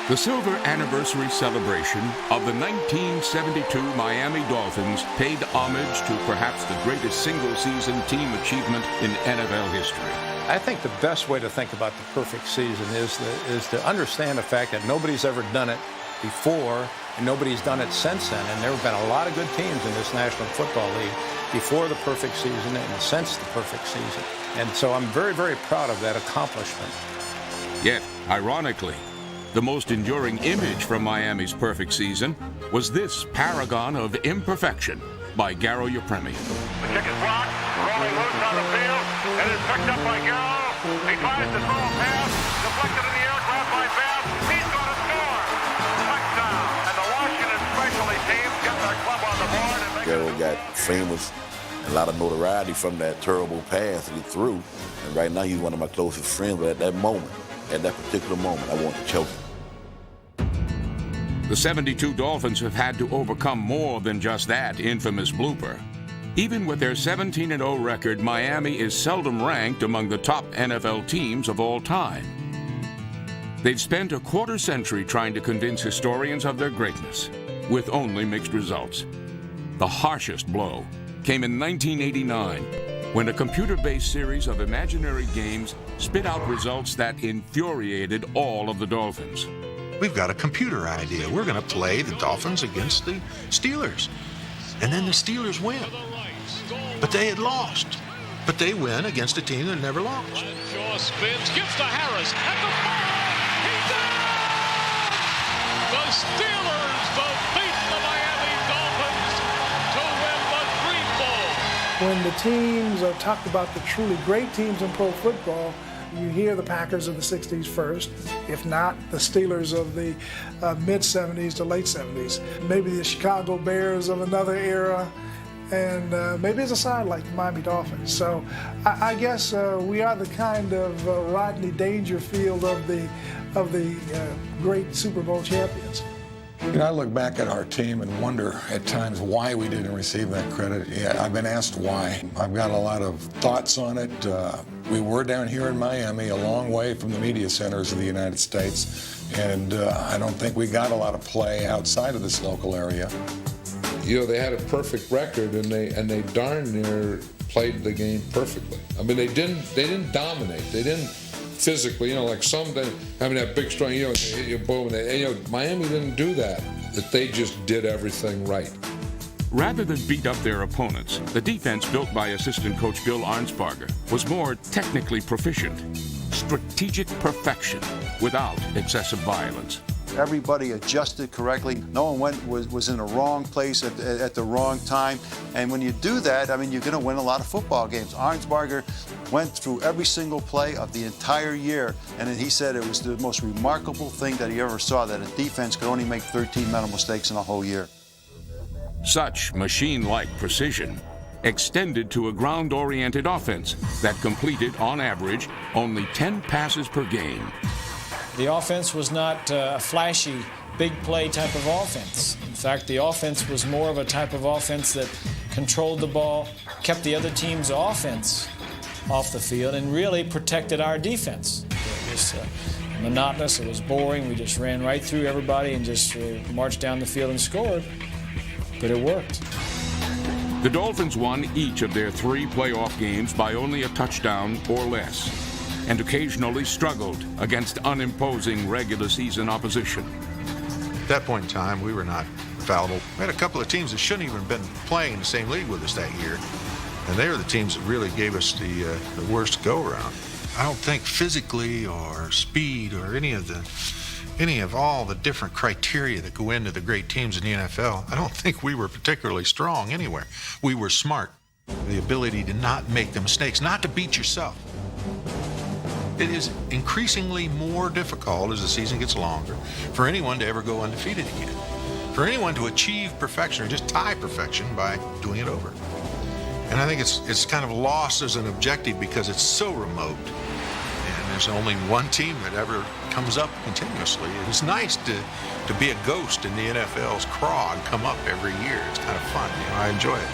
The silver anniversary celebration of the 1972 Miami Dolphins paid homage to perhaps the greatest single-season team achievement in NFL history. I think the best way to think about the perfect season is to understand the fact that nobody's ever done it before and nobody's done it since then. And there have been a lot of good teams in this National Football League before the perfect season and since the perfect season. And so I'm very, very proud of that accomplishment. Yet, ironically, the most enduring image from Miami's perfect season was this paragon of imperfection by Garo Yepremi. The kick is blocked, rolling loose on the field, and is picked up by Garo. He tries to throw a pass, deflected in the air, grabbed by Bass. He's going to score. Touchdown. And the Washington specialty teams get their club on the board. And Garo got famous, a lot of notoriety from that terrible pass that he threw. And right now he's one of my closest friends, but at that moment, at that particular moment, I wanted to choke him. The 72 Dolphins have had to overcome more than just that infamous blooper. Even with their 17-0 record, Miami is seldom ranked among the top NFL teams of all time. They've spent a quarter century trying to convince historians of their greatness, with only mixed results. The harshest blow came in 1989, when a computer-based series of imaginary games spit out results that infuriated all of the Dolphins. We've got a computer idea. We're going to play the Dolphins against the Steelers. And then the Steelers win. But they had lost. But they win against a team that never lost. Shaw spins, gives to Harris at the ball. He's in! The Steelers defeat the Miami Dolphins to win the Green Bowl. When the teams are talked about, the truly great teams in pro football, you hear the Packers of the 60s first, if not the Steelers of the mid-70s to late 70s. Maybe the Chicago Bears of another era, and maybe it's a side like the Miami Dolphins. So I guess we are the kind of Rodney Dangerfield of the great Super Bowl champions. You know, I look back at our team and wonder at times why we didn't receive that credit. Yeah, I've been asked why. I've got a lot of thoughts on it. We were down here in Miami, a long way from the media centers of the United States, and I don't think we got a lot of play outside of this local area. You know, they had a perfect record, and they darn near played the game perfectly. I mean, they didn't dominate. They didn't physically, you know, like some, having that big strong, you know, they hit you, boom, Miami didn't do that. That they just did everything right. Rather than beat up their opponents, the defense built by assistant coach Bill Arnsparger was more technically proficient. Strategic perfection without excessive violence. Everybody adjusted correctly. No one was in the wrong place at the wrong time. And when you do that, I mean, you're going to win a lot of football games. Arnsparger went through every single play of the entire year, and then he said it was the most remarkable thing that he ever saw, that a defense could only make 13 mental mistakes in a whole year. Such machine-like precision extended to a ground-oriented offense that completed, on average, only 10 passes per game. The offense was not a flashy, big play type of offense. In fact, the offense was more of a type of offense that controlled the ball, kept the other team's offense off the field, and really protected our defense. It was monotonous, it was boring. We just ran right through everybody and just marched down the field and scored. But it worked. The Dolphins won each of their 3 playoff games by only a touchdown or less, and occasionally struggled against unimposing regular season opposition. At that point in time, we were not fallible. We had a couple of teams that shouldn't even have been playing in the same league with us that year, and they were the teams that really gave us the worst go-around. I don't think physically or speed or any of all the different criteria that go into the great teams in the NFL, I don't think we were particularly strong anywhere. We were smart. The ability to not make the mistakes, not to beat yourself. It is increasingly more difficult as the season gets longer for anyone to ever go undefeated again. For anyone to achieve perfection or just tie perfection by doing it over. And I think it's kind of lost as an objective because it's so remote. And there's only one team that ever comes up continuously. It's nice to be a ghost in the NFL's craw and come up every year. It's kind of fun. You know, I enjoy it.